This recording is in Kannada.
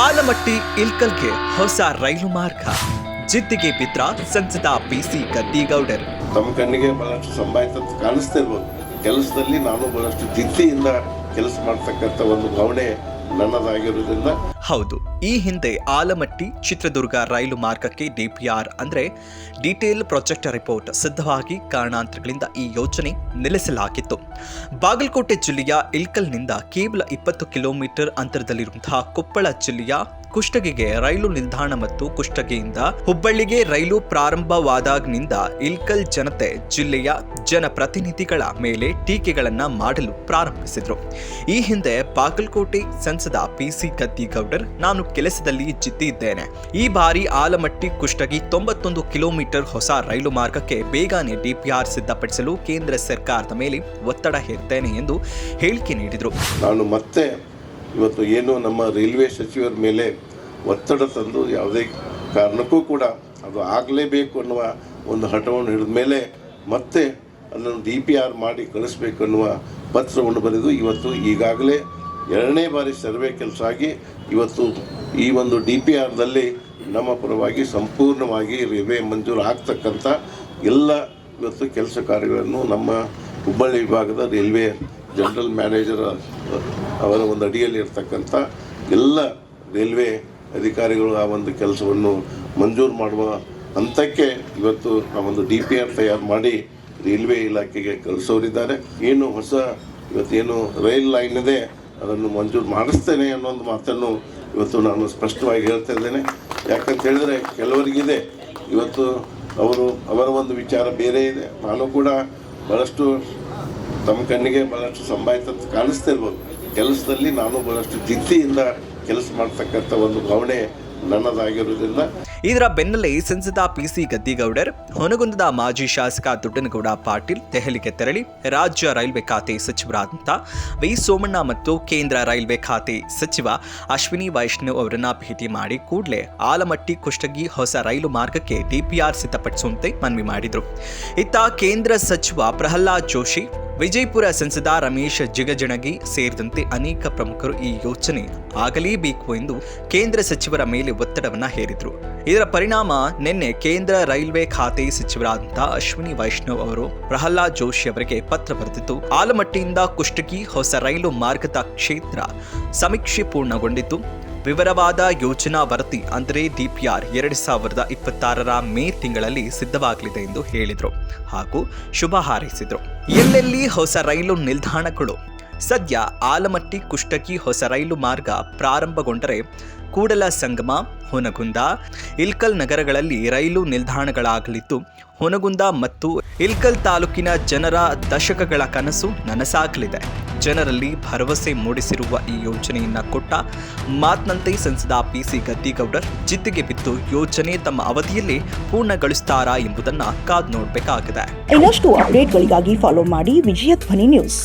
ಆಲಮಟ್ಟಿ ಇಲ್ಕಲ್ಗೆ ಹೊಸ ರೈಲು ಮಾರ್ಗ ಜಿದ್ದಿಗೆ ಬಿದ್ರ ಸಂಸದ ಪಿಸಿ ಗದ್ದಿಗೌಡರು. ತಮ್ಮ ಕಣ್ಣಿಗೆ ಬಹಳಷ್ಟು ಸಂಭಾಯಿತ ಕಾಣಿಸ್ತಿರ್ಬೋದು. ಕೆಲಸದಲ್ಲಿ ನಾನು ಬಹಳಷ್ಟು ಜಿದ್ದಿಯಿಂದ ಕೆಲಸ ಮಾಡ್ತಕ್ಕಂಥ ಒಂದು ಭಾವನೆ ನನ್ನದಾಗಿರೋದ್ರಿಂದ. ಹೌದು, ಈ ಹಿಂದೆ ಆಲಮಟ್ಟಿ ಚಿತ್ರದುರ್ಗ ರೈಲು ಮಾರ್ಗಕ್ಕೆ ಡಿಪಿಆರ್ ಅಂದ್ರೆ ಡೀಟೇಲ್ ಪ್ರಾಜೆಕ್ಟ್ ರಿಪೋರ್ಟ್ ಸಿದ್ಧವಾಗಿ ಕಾರಣಾಂತರಗಳಿಂದ ಈ ಯೋಜನೆ ನಿಲ್ಲಿಸಲಾಗಿತ್ತು. ಬಾಗಲಕೋಟೆ ಜಿಲ್ಲೆಯ ಇಲ್ಕಲ್ನಿಂದ ಕೇವಲ 20 ಕಿಲೋಮೀಟರ್ ಅಂತರದಲ್ಲಿರುವಂತಹ ಕೊಪ್ಪಳ ಜಿಲ್ಲೆಯ ಕುಷ್ಟಗಿಗೆ ರೈಲು ನಿಲ್ದಾಣ ಮತ್ತು ಕುಷ್ಟಗಿಯಿಂದ ಹುಬ್ಬಳ್ಳಿಗೆ ರೈಲು ಪ್ರಾರಂಭವಾದಾಗಿನಿಂದ ಇಲ್ಕಲ್ ಜನತೆ ಜಿಲ್ಲೆಯ ಜನಪ್ರತಿನಿಧಿಗಳ ಮೇಲೆ ಟೀಕೆಗಳನ್ನ ಮಾಡಲು ಪ್ರಾರಂಭಿಸಿದ್ರು. ಈ ಹಿಂದೆ ಬಾಗಲಕೋಟೆ ಸಂಸದ ಪಿಸಿ ಗದ್ದಿಗೌಡರ್, ನಾನು ಕೆಲಸದಲ್ಲಿ ಜಿದ್ದಿ ಇದ್ದೇನೆ, ಈ ಬಾರಿ ಆಲಮಟ್ಟಿ ಕುಷ್ಟಗಿ 91 ಕಿಲೋಮೀಟರ್ ಹೊಸ ರೈಲು ಮಾರ್ಗಕ್ಕೆ ಬೇಗನೆ ಡಿಪಿಆರ್ ಸಿದ್ಧಪಡಿಸಲು ಕೇಂದ್ರ ಸರ್ಕಾರದ ಮೇಲೆ ಒತ್ತಡ ಹೇರ್ತೇನೆ ಎಂದು ಹೇಳಿಕೆ ನೀಡಿದರು. ನಾನು ಮತ್ತೆ ಇವತ್ತು ಏನು ನಮ್ಮ ರೈಲ್ವೆ ಸಚಿವರ ಮೇಲೆ ಒತ್ತಡ ತಂದು ಯಾವುದೇ ಕಾರಣಕ್ಕೂ ಕೂಡ ಅದು ಆಗಲೇಬೇಕು ಅನ್ನುವ ಒಂದು ಹಠವನ್ನು ಹಿಡಿದ ಮೇಲೆ ಮತ್ತೆ ಅದನ್ನು DPR ಮಾಡಿ ಕಳಿಸ್ಬೇಕು ಅನ್ನುವ ಪತ್ರವನ್ನು ಬರೆದು ಇವತ್ತು ಈಗಾಗಲೇ 2ನೇ ಬಾರಿ ಸರ್ವೆ ಕೆಲಸ ಆಗಿ ಇವತ್ತು ಈ ಒಂದು DPRದಲ್ಲಿ ನಮ್ಮ ಪರವಾಗಿ ಸಂಪೂರ್ಣವಾಗಿ ರೈಲ್ವೆ ಮಂಜೂರು ಆಗ್ತಕ್ಕಂಥ ಎಲ್ಲ ಇವತ್ತು ಕೆಲಸ ಕಾರ್ಯಗಳನ್ನು ನಮ್ಮ ಹುಬ್ಬಳ್ಳಿ ವಿಭಾಗದ ರೈಲ್ವೆ ಜನರಲ್ ಮ್ಯಾನೇಜರ್ ಅವರ ಒಂದು ಅಡಿಯಲ್ಲಿ ಇರ್ತಕ್ಕಂಥ ಎಲ್ಲ ರೈಲ್ವೆ ಅಧಿಕಾರಿಗಳು ಆ ಒಂದು ಕೆಲಸವನ್ನು ಮಂಜೂರು ಮಾಡುವ ಹಂತಕ್ಕೆ ಇವತ್ತು ನಾವೊಂದು DPR ತಯಾರು ಮಾಡಿ ರೈಲ್ವೆ ಇಲಾಖೆಗೆ ಕಳಿಸೋರಿದ್ದಾರೆ. ಏನು ಹೊಸ ಇವತ್ತೇನು ರೈಲ್ ಲೈನ್ ಇದೆ ಅದನ್ನು ಮಂಜೂರು ಮಾಡಿಸ್ತೇನೆ ಅನ್ನೋ ಒಂದು ಮಾತನ್ನು ಇವತ್ತು ನಾನು ಸ್ಪಷ್ಟವಾಗಿ ಹೇಳ್ತಾ ಇದ್ದೇನೆ. ಯಾಕಂತ ಹೇಳಿದರೆ ಕೆಲವರಿಗಿದೆ ಇವತ್ತು ಅವರ ಒಂದು ವಿಚಾರ ಬೇರೆ ಇದೆ. ನಾನು ಕೂಡ ಭಾಳಷ್ಟು ತಮ್ಮ ಕಣ್ಣಿಗೆ ಬಹಳಷ್ಟು ಸಂಭಾಯಿತ ಕಾಣಿಸ್ತಿರ್ಬೋದು. ಕೆಲಸದಲ್ಲಿ ನಾನು ಬಹಳಷ್ಟು ಜಿದ್ದಿಯಿಂದ ಕೆಲಸ ಮಾಡ್ತಕ್ಕಂಥ ಒಂದು ಭಾವನೆ ನನ್ನದಾಗಿರೋದ್ರಿಂದ. ಇದರ ಬೆನ್ನಲ್ಲೇ ಸಂಸದ ಪಿಸಿ ಗದ್ದಿಗೌಡರ್, ಹೊನಗುಂದದ ಮಾಜಿ ಶಾಸಕ ದುಡ್ಡನಗೌಡ ಪಾಟೀಲ್ ದೆಹಲಿಗೆ ತೆರಳಿ ರಾಜ್ಯ ರೈಲ್ವೆ ಖಾತೆ ಸಚಿವರಾದಂಥ ವಿ ಸೋಮಣ್ಣ ಮತ್ತು ಕೇಂದ್ರ ರೈಲ್ವೆ ಖಾತೆ ಸಚಿವ ಅಶ್ವಿನಿ ವೈಷ್ಣವ್ ಅವರನ್ನ ಭೇಟಿ ಮಾಡಿ ಕೂಡಲೇ ಆಲಮಟ್ಟಿ ಕುಷ್ಟಗಿ ಹೊಸ ರೈಲು ಮಾರ್ಗಕ್ಕೆ DPR ಸಿದ್ಧಪಡಿಸುವಂತೆ ಮನವಿ ಮಾಡಿದರು. ಇತ್ತ ಕೇಂದ್ರ ಸಚಿವ ಪ್ರಹ್ಲಾದ್ ಜೋಶಿ, ವಿಜಯಪುರ ಸಂಸದ ರಮೇಶ್ ಜಿಗಜಿಣಗಿ ಸೇರಿದಂತೆ ಅನೇಕ ಪ್ರಮುಖರು ಈ ಯೋಜನೆ ಆಗಲೇಬೇಕು ಎಂದು ಕೇಂದ್ರ ಸಚಿವರ ಮೇಲೆ ಒತ್ತಡವನ್ನ ಹೇರಿದ್ರು. ಇದರ ಪರಿಣಾಮ ನಿನ್ನೆ ಕೇಂದ್ರ ರೈಲ್ವೆ ಖಾತೆ ಸಚಿವರಾದಂಥ ಅಶ್ವಿನಿ ವೈಷ್ಣವ್ ಅವರು ಪ್ರಹ್ಲಾದ್ ಜೋಶಿ ಅವರಿಗೆ ಪತ್ರ ಬರೆದಿದ್ದು, ಆಲಮಟ್ಟಿಯಿಂದ ಕುಷ್ಟಗಿ ಹೊಸ ರೈಲು ಮಾರ್ಗದ ಕ್ಷೇತ್ರ ಸಮೀಕ್ಷೆ ಪೂರ್ಣಗೊಂಡಿದ್ದು, ವಿವರವಾದ ಯೋಜನಾ ವರದಿ ಅಂದರೆ DPR 2026 ಮೇ ತಿಂಗಳಲ್ಲಿ ಸಿದ್ಧವಾಗಲಿದೆ ಎಂದು ಹೇಳಿದರು ಹಾಗೂ ಶುಭ ಹಾರೈಸಿದರು. ಎಲ್ಲೆಲ್ಲಿ ಹೊಸ ರೈಲು ನಿಲ್ದಾಣಗಳು? ಸದ್ಯ ಆಲಮಟ್ಟಿ ಕುಷ್ಟಗಿ ಹೊಸ ರೈಲು ಮಾರ್ಗ ಪ್ರಾರಂಭಗೊಂಡರೆ ಕೂಡಲ ಸಂಗಮ, ಹೊನಗುಂದ, ಇಲ್ಕಲ್ ನಗರಗಳಲ್ಲಿ ರೈಲು ನಿಲ್ದಾಣಗಳಾಗಲಿದ್ದು, ಹೊನಗುಂದ ಮತ್ತು ಇಲ್ಕಲ್ ತಾಲೂಕಿನ ಜನರ ದಶಕಗಳ ಕನಸು ನನಸಾಗಲಿದೆ. ಜನರಲ್ಲಿ ಭರವಸೆ ಮೂಡಿಸಿರುವ ಈ ಯೋಜನೆಯನ್ನ ಕೊಟ್ಟ ಮಾತಿನಂತೆ ಸಂಸದ ಪಿಸಿ ಗದ್ದಿಗೌಡರ್ ಜಿದ್ದಿಗೆ ಬಿದ್ದು ಯೋಜನೆ ತಮ್ಮ ಅವಧಿಯಲ್ಲಿ ಪೂರ್ಣಗೊಳಿಸುತ್ತಾರಾ ಎಂಬುದನ್ನು ಕಾದು ನೋಡಬೇಕಾಗಿದೆ. ಇನ್ನಷ್ಟು ಅಪ್ಡೇಟ್ಗಳಿಗಾಗಿ ಫಾಲೋ ಮಾಡಿ ವಿಜಯ ಧ್ವನಿ ನ್ಯೂಸ್.